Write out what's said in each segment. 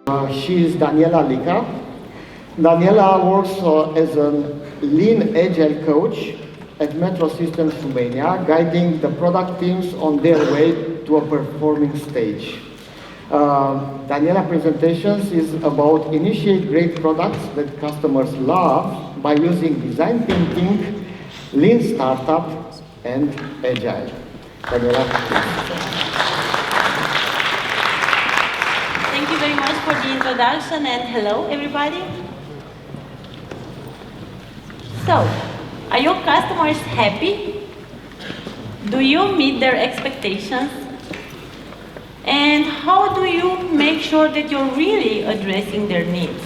She is Daniela Lica. Daniela works as a lean agile coach at Metro Systems Romania, guiding the product teams on their way to a performing stage. Daniela presentations is about initiate great products that customers love by using design thinking, lean startup, and agile. Daniela, please. Thank you very much for the introduction and hello everybody. So, are your customers happy? Do you meet their expectations? And how do you make sure that you're really addressing their needs?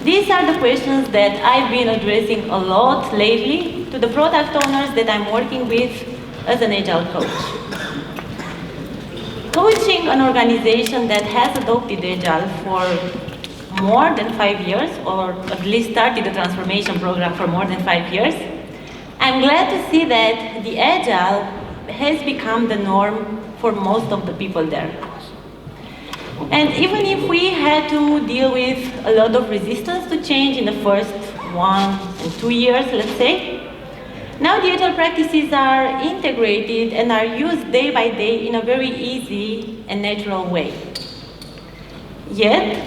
These are the questions that I've been addressing a lot lately to the product owners that I'm working with as an Agile coach. Coaching an organization that has adopted Agile for more than 5 years, or at least started the transformation program for more than 5 years, I'm glad to see that the Agile has become the norm for most of the people there. And even if we had to deal with a lot of resistance to change in the first 1 and 2 years, let's say, now the Agile practices are integrated and are used day by day in a very easy and natural way. Yet,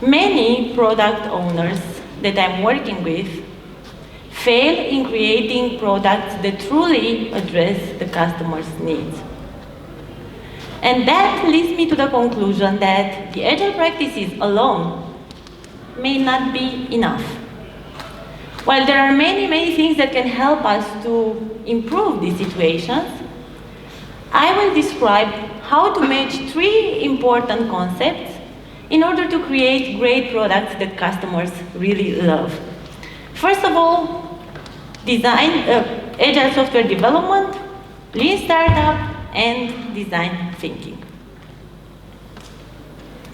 many product owners that I'm working with fail in creating products that truly address the customer's needs. And that leads me to the conclusion that the Agile practices alone may not be enough. While there are many things that can help us to improve these situations, I will describe how to match 3 important concepts in order to create great products that customers really love. First of all, Agile software development, lean startup, and design thinking.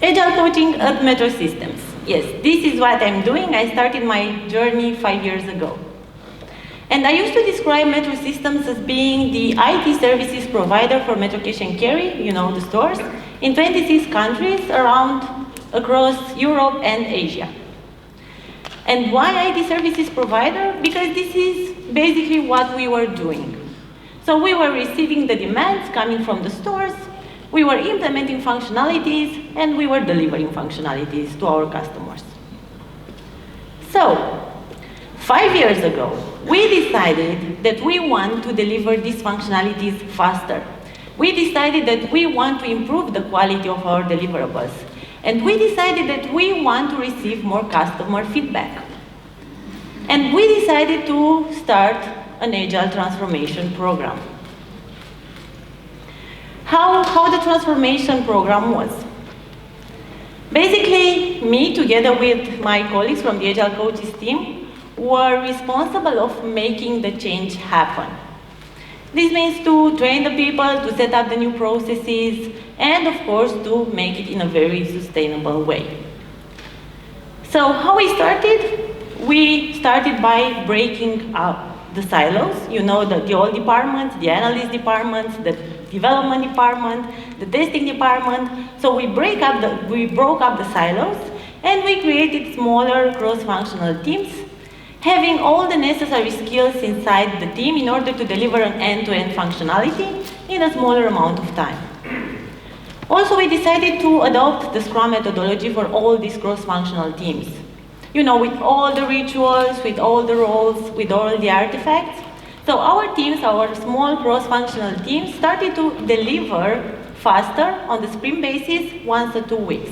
Agile coaching at Metro Systems. Yes, this is what I'm doing. I started my journey 5 years ago. And I used to describe Metro Systems as being the IT services provider for Metro Cash and Carry, you know, the stores, in 26 countries across Europe and Asia. And why IT services provider? Because this is basically what we were doing. So we were receiving the demands coming from the stores, we were implementing functionalities, and we were delivering functionalities to our customers. So, 5 years ago, we decided that we want to deliver these functionalities faster. We decided that we want to improve the quality of our deliverables. And we decided that we want to receive more customer feedback. And we decided to start an Agile transformation program. How the transformation program was. Basically, me together with my colleagues from the Agile Coaches team were responsible of making the change happen. This means to train the people, to set up the new processes, and of course to make it in a very sustainable way. So how we started? We started by breaking up the silos, you know, the old departments, the analyst departments, the development department, the testing department. So we broke up the silos, and we created smaller cross-functional teams, having all the necessary skills inside the team in order to deliver an end-to-end functionality in a smaller amount of time. Also, we decided to adopt the Scrum methodology for all these cross-functional teams. You know, with all the rituals, with all the roles, with all the artifacts. So our teams, our small cross-functional teams, started to deliver faster on the sprint basis once or 2 weeks.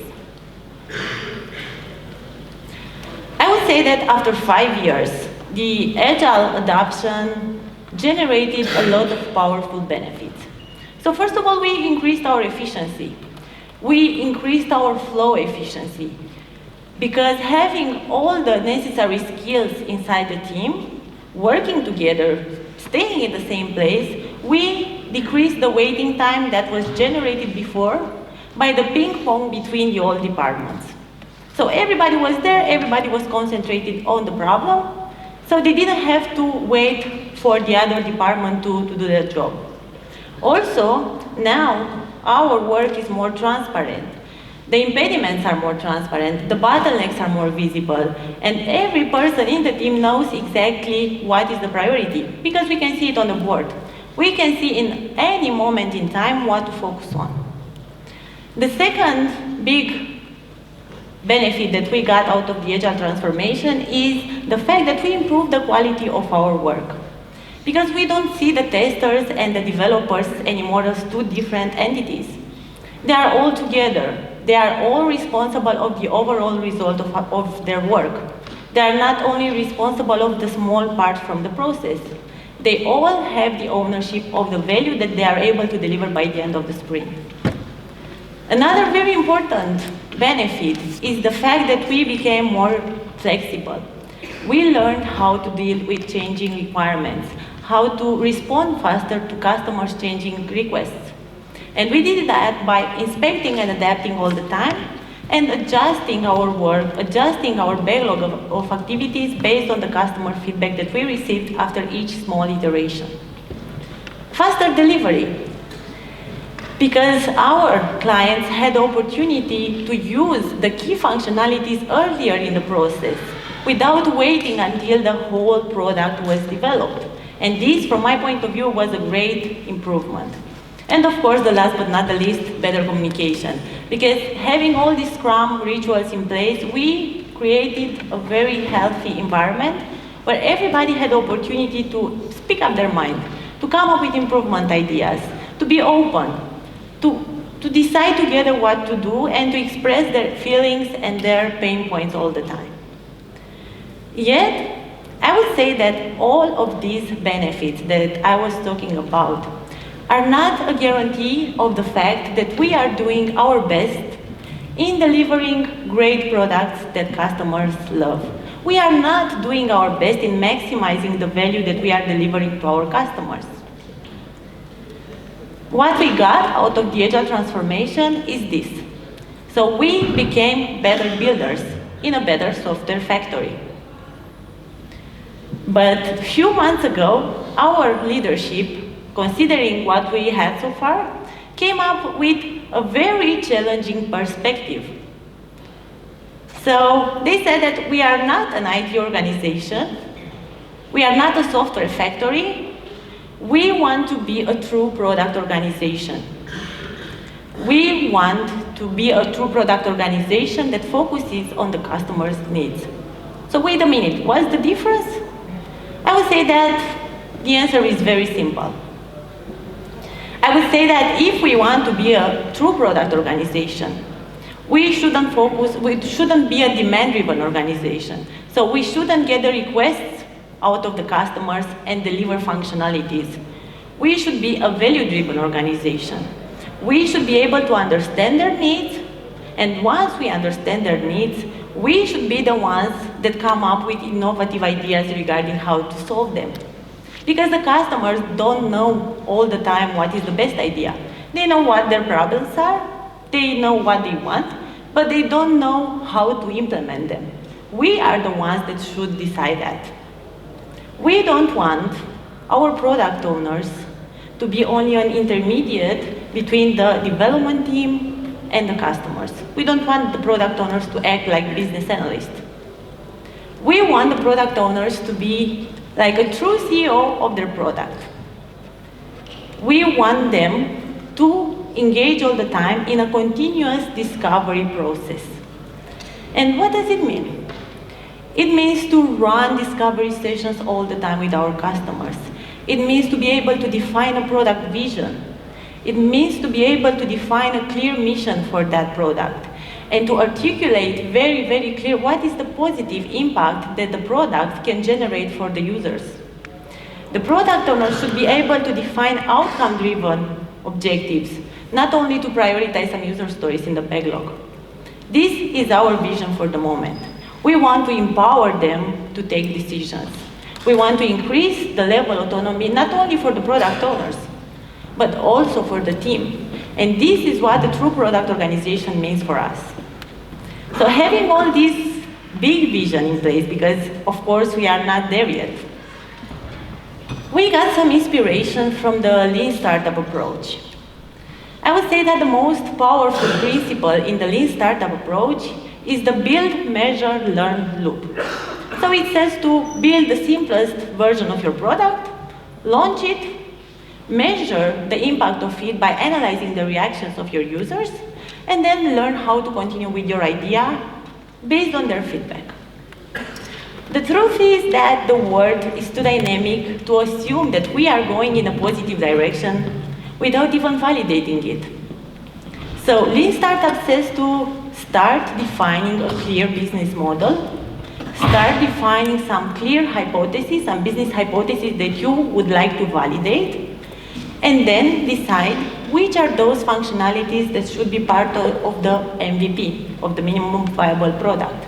I would say that after 5 years, the Agile adoption generated a lot of powerful benefits. So first of all, we increased our efficiency. We increased our flow efficiency. Because having all the necessary skills inside the team, working together, staying in the same place, we decreased the waiting time that was generated before by the ping pong between the all departments. So everybody was there, everybody was concentrated on the problem, so they didn't have to wait for the other department to do their job. Also, now our work is more transparent. The impediments are more transparent, the bottlenecks are more visible, and every person in the team knows exactly what is the priority, because we can see it on the board. We can see in any moment in time what to focus on. The second big benefit that we got out of the Agile transformation is the fact that we improve the quality of our work. Because we don't see the testers and the developers anymore as two different entities. They are all together. They are all responsible of the overall result of their work. They are not only responsible of the small part from the process. They all have the ownership of the value that they are able to deliver by the end of the sprint. Another very important benefit is the fact that we became more flexible. We learned how to deal with changing requirements, how to respond faster to customers' changing requests. And we did that by inspecting and adapting all the time and adjusting our work, adjusting our backlog of activities based on the customer feedback that we received after each small iteration. Faster delivery. Because our clients had the opportunity to use the key functionalities earlier in the process without waiting until the whole product was developed. And this, from my point of view, was a great improvement. And of course, the last but not the least, better communication. Because having all these Scrum rituals in place, we created a very healthy environment where everybody had the opportunity to speak up their mind, to come up with improvement ideas, to be open, to decide together what to do, and to express their feelings and their pain points all the time. Yet, I would say that all of these benefits that I was talking about are not a guarantee of the fact that we are doing our best in delivering great products that customers love. We are not doing our best in maximizing the value that we are delivering to our customers. What we got out of the Agile transformation is this. So we became better builders in a better software factory. But a few months ago, our leadership, considering what we had so far, came up with a very challenging perspective. So they said that we are not an IT organization, we are not a software factory, we want to be a true product organization. We want to be a true product organization that focuses on the customer's needs. So wait a minute, what's the difference? I would say that the answer is very simple. I would say that if we want to be a true product organization, we shouldn't be a demand-driven organization. So we shouldn't gather requests out of the customers and deliver functionalities. We should be a value-driven organization. We should be able to understand their needs, and once we understand their needs, we should be the ones that come up with innovative ideas regarding how to solve them. Because the customers don't know all the time what is the best idea. They know what their problems are, they know what they want, but they don't know how to implement them. We are the ones that should decide that. We don't want our product owners to be only an intermediate between the development team and the customers. We don't want the product owners to act like business analysts. We want the product owners to be like a true CEO of their product. We want them to engage all the time in a continuous discovery process. And what does it mean? It means to run discovery sessions all the time with our customers. It means to be able to define a product vision. It means to be able to define a clear mission for that product and to articulate very, very clear what is the positive impact that the product can generate for the users. The product owner should be able to define outcome-driven objectives, not only to prioritize some user stories in the backlog. This is our vision for the moment. We want to empower them to take decisions. We want to increase the level of autonomy, not only for the product owners, but also for the team. And this is what the true product organization means for us. So having all this big vision in place, because of course we are not there yet, we got some inspiration from the lean startup approach. I would say that the most powerful principle in the lean startup approach is the build, measure, learn loop. So it says to build the simplest version of your product, launch it, measure the impact of it by analyzing the reactions of your users, and then learn how to continue with your idea based on their feedback. The truth is that the world is too dynamic to assume that we are going in a positive direction without even validating it. So Lean Startup says to start defining a clear business model, start defining some clear hypotheses, some business hypotheses that you would like to validate, and then decide which are those functionalities that should be part of the MVP, of the minimum viable product.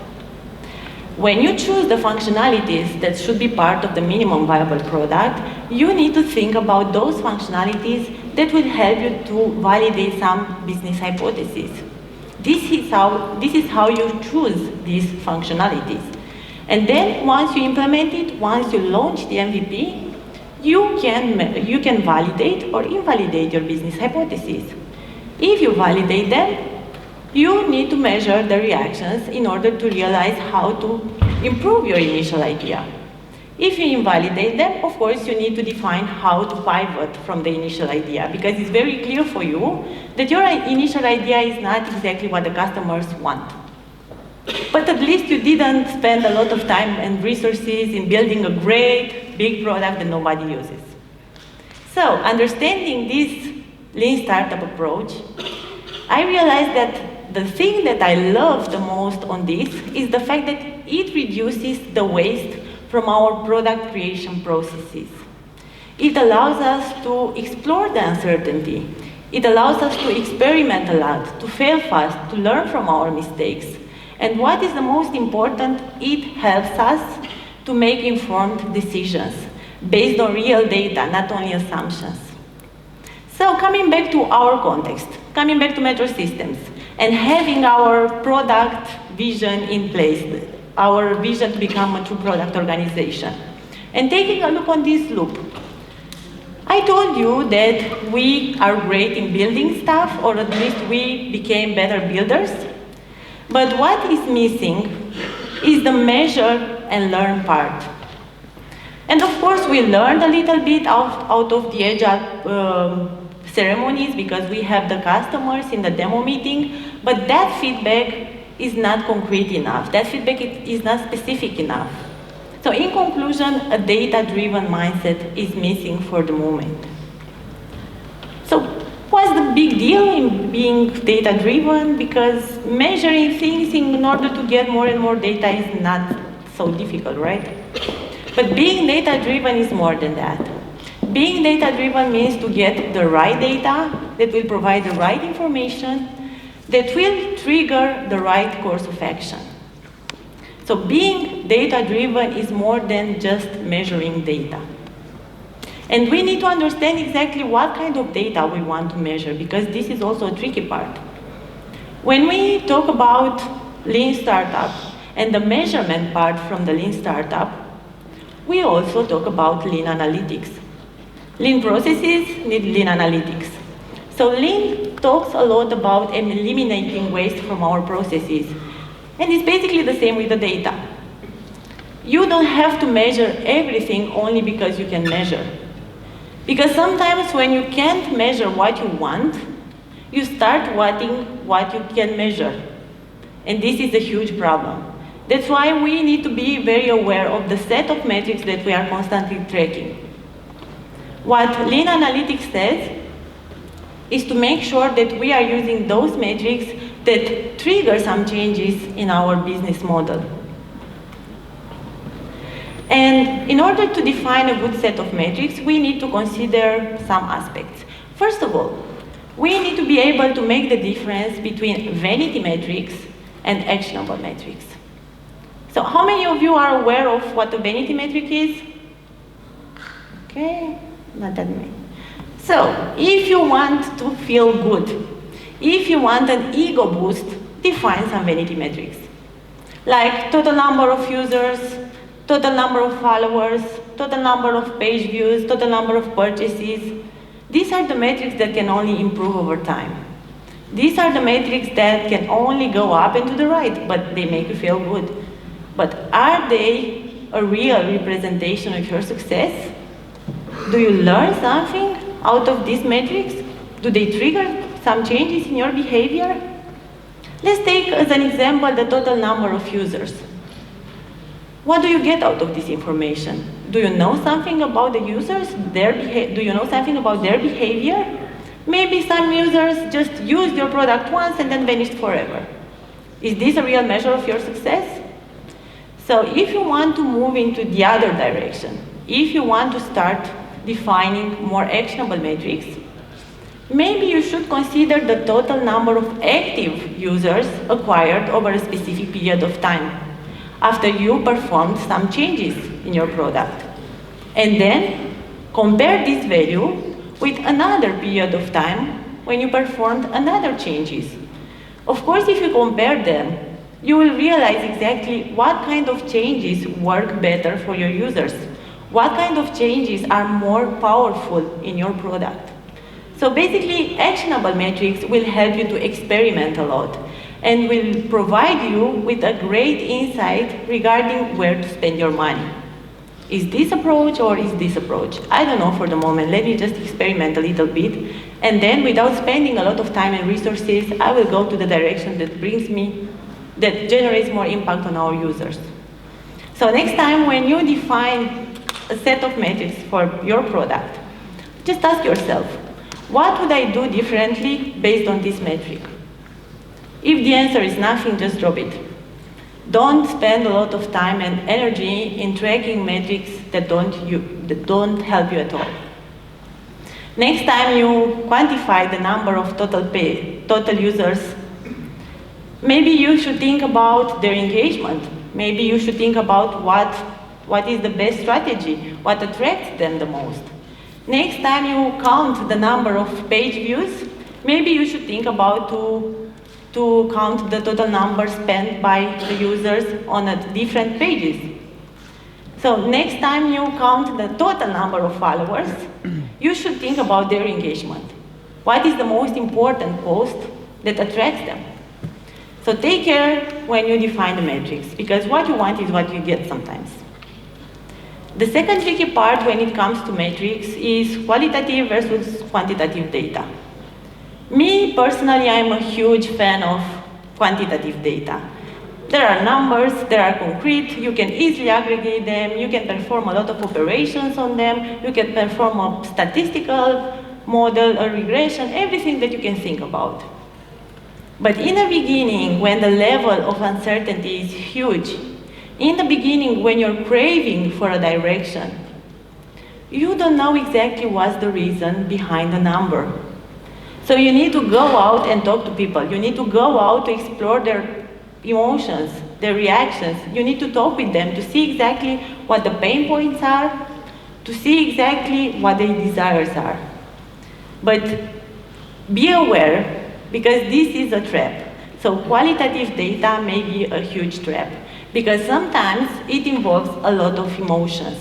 When you choose the functionalities that should be part of the minimum viable product, you need to think about those functionalities that will help you to validate some business hypotheses. This is how you choose these functionalities. And then once you implement it, once you launch the MVP, you can validate or invalidate your business hypotheses. If you validate them, you need to measure the reactions in order to realize how to improve your initial idea. If you invalidate them, of course, you need to define how to pivot from the initial idea, because it's very clear for you that your initial idea is not exactly what the customers want. But at least you didn't spend a lot of time and resources in building a great, big product that nobody uses. So, understanding this lean startup approach, I realized that the thing that I love the most on this is the fact that it reduces the waste from our product creation processes. It allows us to explore the uncertainty. It allows us to experiment a lot, to fail fast, to learn from our mistakes. And what is the most important, it helps us to make informed decisions based on real data, not only assumptions. So coming back to our context, coming back to Metro Systems, and having our product vision in place, our vision to become a true product organization. And taking a look on this loop, I told you that we are great in building stuff, or at least we became better builders. But what is missing is the measure and learn part. And of course, we learned a little bit out of the Agile ceremonies because we have the customers in the demo meeting, but that feedback is not concrete enough. That feedback is not specific enough. So in conclusion, a data-driven mindset is missing for the moment. So what's the big deal in being data-driven? Because measuring things in order to get more and more data is not so difficult, right? But being data-driven is more than that. Being data-driven means to get the right data that will provide the right information that will trigger the right course of action. So being data-driven is more than just measuring data. And we need to understand exactly what kind of data we want to measure, because this is also a tricky part. When we talk about lean startup and the measurement part from the lean startup, we also talk about lean analytics. Lean processes need lean analytics. So lean talks a lot about eliminating waste from our processes. And it's basically the same with the data. You don't have to measure everything only because you can measure. Because sometimes when you can't measure what you want, you start wanting what you can measure. And this is a huge problem. That's why we need to be very aware of the set of metrics that we are constantly tracking. What Lean Analytics says is to make sure that we are using those metrics that trigger some changes in our business model. And in order to define a good set of metrics, we need to consider some aspects. First of all, we need to be able to make the difference between vanity metrics and actionable metrics. So how many of you are aware of what a vanity metric is? Okay, not that many. So, if you want to feel good, if you want an ego boost, define some vanity metrics. Like total number of users, total number of followers, total number of page views, total number of purchases. These are the metrics that can only improve over time. These are the metrics that can only go up and to the right, but they make you feel good. But are they a real representation of your success? Do you learn something out of these metrics? Do they trigger some changes in your behavior? Let's take as an example the total number of users. What do you get out of this information? Do you know something about the users? Do you know something about their behavior? Maybe some users just used your product once and then vanished forever. Is this a real measure of your success? So if you want to move into the other direction, if you want to start defining more actionable metrics, maybe you should consider the total number of active users acquired over a specific period of time after you performed some changes in your product. And then compare this value with another period of time when you performed another changes. Of course, if you compare them, you will realize exactly what kind of changes work better for your users, what kind of changes are more powerful in your product. So basically, actionable metrics will help you to experiment a lot and will provide you with a great insight regarding where to spend your money. Is this approach or is this approach? I don't know for the moment. Let me just experiment a little bit. And then without spending a lot of time and resources, I will go to the direction that generates more impact on our users. So next time when you define a set of metrics for your product, just ask yourself, what would I do differently based on this metric? If the answer is nothing, just drop it. Don't spend a lot of time and energy in tracking metrics that don't help you at all. Next time you quantify the number of total users, maybe you should think about their engagement. Maybe you should think about what is the best strategy, what attracts them the most. Next time you count the number of page views, maybe you should think about to count the total number spent by the users on different pages. So next time you count the total number of followers, you should think about their engagement. What is the most important post that attracts them? So take care when you define the metrics, because what you want is what you get sometimes. The second tricky part when it comes to metrics is qualitative versus quantitative data. Me, personally, I'm a huge fan of quantitative data. There are numbers, they are concrete, you can easily aggregate them, you can perform a lot of operations on them, you can perform a statistical model, a regression, everything that you can think about. But in the beginning, when the level of uncertainty is huge, in the beginning, when you're craving for a direction, you don't know exactly what's the reason behind the number. So you need to go out and talk to people. You need to go out to explore their emotions, their reactions. You need to talk with them to see exactly what the pain points are, to see exactly what their desires are. But be aware, because this is a trap. So qualitative data may be a huge trap, because sometimes it involves a lot of emotions.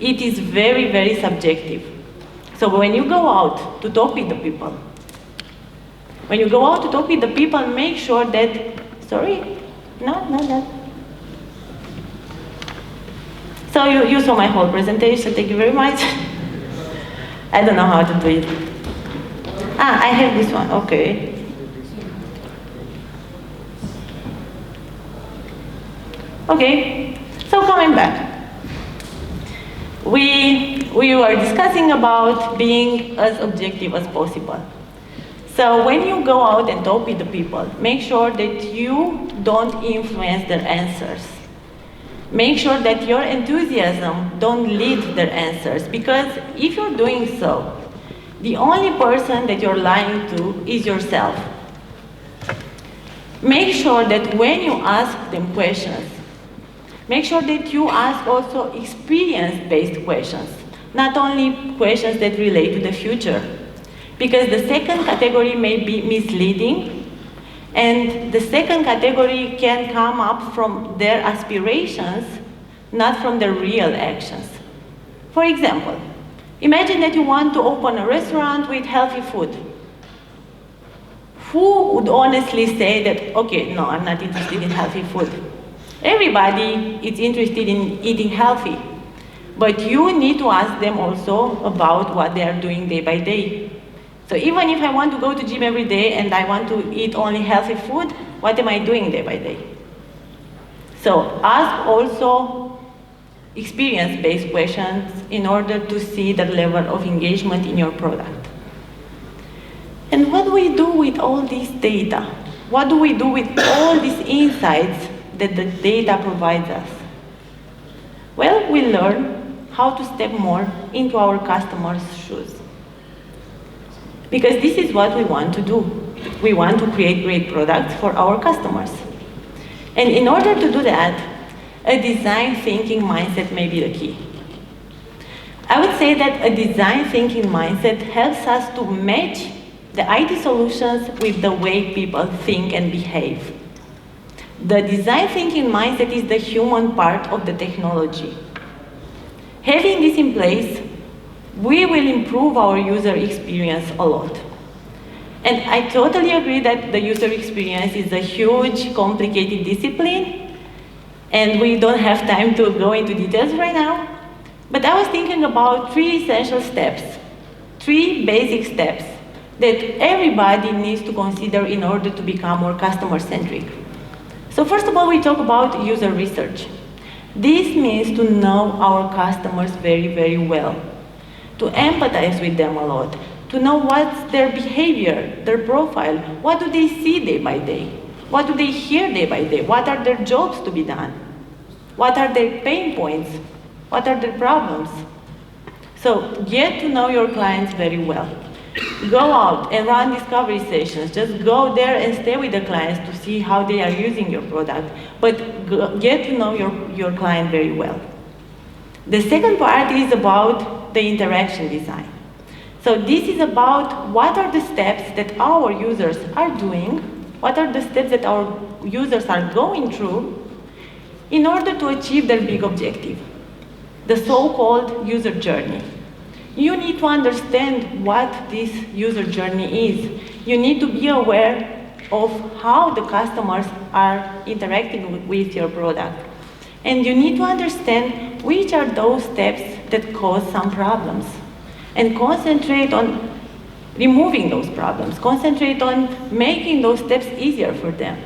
It is very, very subjective. So when you go out to talk with the people, make sure that, sorry, no. So you saw my whole presentation, thank you very much. I don't know how to do it. I have this one, okay. Okay, so coming back. We were discussing about being as objective as possible. So when you go out and talk with the people, make sure that you don't influence their answers. Make sure that your enthusiasm don't lead their answers, because if you're doing so, the only person that you're lying to is yourself. Make sure that when you ask them questions, make sure that you ask also experience-based questions, not only questions that relate to the future. Because the second category may be misleading, and the second category can come up from their aspirations, not from their real actions. For example, imagine that you want to open a restaurant with healthy food. who would honestly say that, okay, no, I'm not interested in healthy food? Everybody is interested in eating healthy, but you need to ask them also about what they are doing day by day. So even if I want to go to gym every day and I want to eat only healthy food, what am I doing day by day? So ask also experience-based questions in order to see the level of engagement in your product. And what do we do with all this data? What do we do with all these insights that the data provides us? Well, we learn how to step more into our customers' shoes. Because this is what we want to do. We want to create great products for our customers. And in order to do that, a design thinking mindset may be the key. I would say that a design thinking mindset helps us to match the IT solutions with the way people think and behave. The design thinking mindset is the human part of the technology. Having this in place, we will improve our user experience a lot. And I totally agree that the user experience is a huge, complicated discipline, and we don't have time to go into details right now. But I was thinking about 3 essential steps, 3 basic steps that everybody needs to consider in order to become more customer-centric. So first of all, we talk about user research. This means to know our customers very, very well, to empathize with them a lot, to know what's their behavior, their profile, what do they see day by day, what do they hear day by day, what are their jobs to be done, what are their pain points, what are their problems. So get to know your clients very well. Go out and run discovery sessions. Just go there and stay with the clients to see how they are using your product. But get to know your client very well. The second part is about the interaction design. So this is about what are the steps that our users are doing, what are the steps that our users are going through in order to achieve their big objective, the so-called user journey. You need to understand what this user journey is. You need to be aware of how the customers are interacting with your product. And you need to understand which are those steps that cause some problems. And concentrate on removing those problems. Concentrate on making those steps easier for them.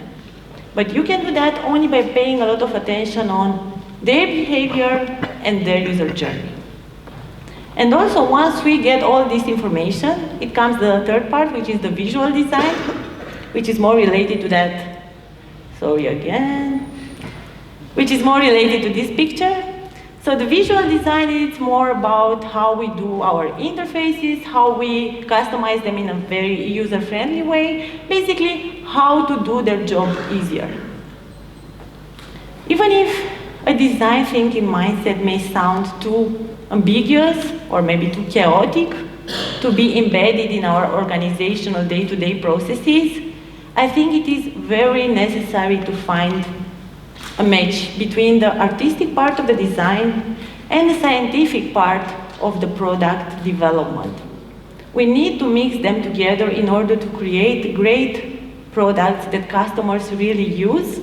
But you can do that only by paying a lot of attention on their behavior and their user journey. And also, once we get all this information, it comes the third part, which is the visual design, which is more related to that. Sorry again. Which is more related to this picture. So the visual design is more about how we do our interfaces, how we customize them in a very user-friendly way, basically how to do their job easier. Even if a design thinking mindset may sound too ambiguous or maybe too chaotic to be embedded in our organizational day-to-day processes, I think it is very necessary to find a match between the artistic part of the design and the scientific part of the product development. We need to mix them together in order to create great products that customers really use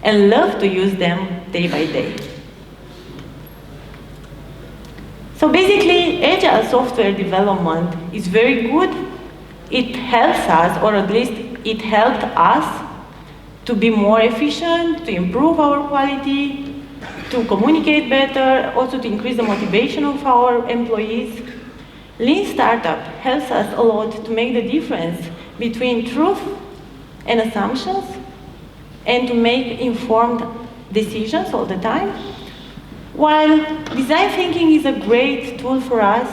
and love to use them day by day. So basically, agile software development is very good. It helps us, or at least it helped us, to be more efficient, to improve our quality, to communicate better, also to increase the motivation of our employees. Lean Startup helps us a lot to make the difference between truth and assumptions and to make informed decisions all the time. While design thinking is a great tool for us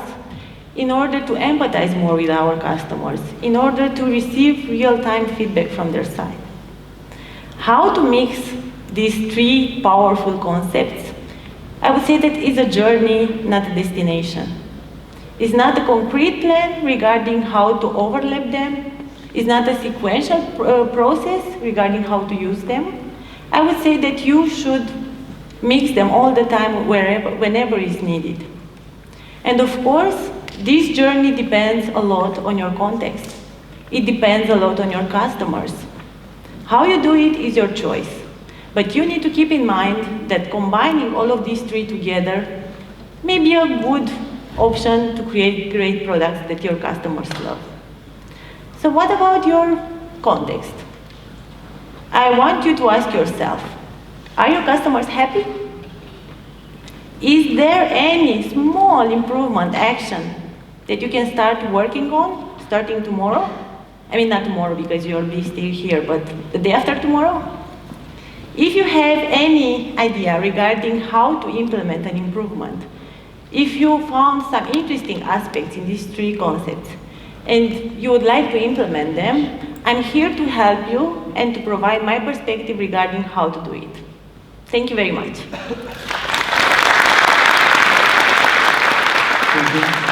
in order to empathize more with our customers, in order to receive real-time feedback from their side. How to mix these 3 powerful concepts? I would say that it's a journey, not a destination. It's not a concrete plan regarding how to overlap them. It's not a sequential process regarding how to use them. I would say that you should mix them all the time, whenever is needed. And of course, this journey depends a lot on your context. It depends a lot on your customers. How you do it is your choice. But you need to keep in mind that combining all of these three together may be a good option to create great products that your customers love. So what about your context? I want you to ask yourself, are your customers happy? Is there any small improvement action that you can start working on starting tomorrow? I mean, not tomorrow because you'll be still here, but the day after tomorrow? If you have any idea regarding how to implement an improvement, if you found some interesting aspects in these three concepts, and you would like to implement them, I'm here to help you and to provide my perspective regarding how to do it. Thank you very much. Thank you.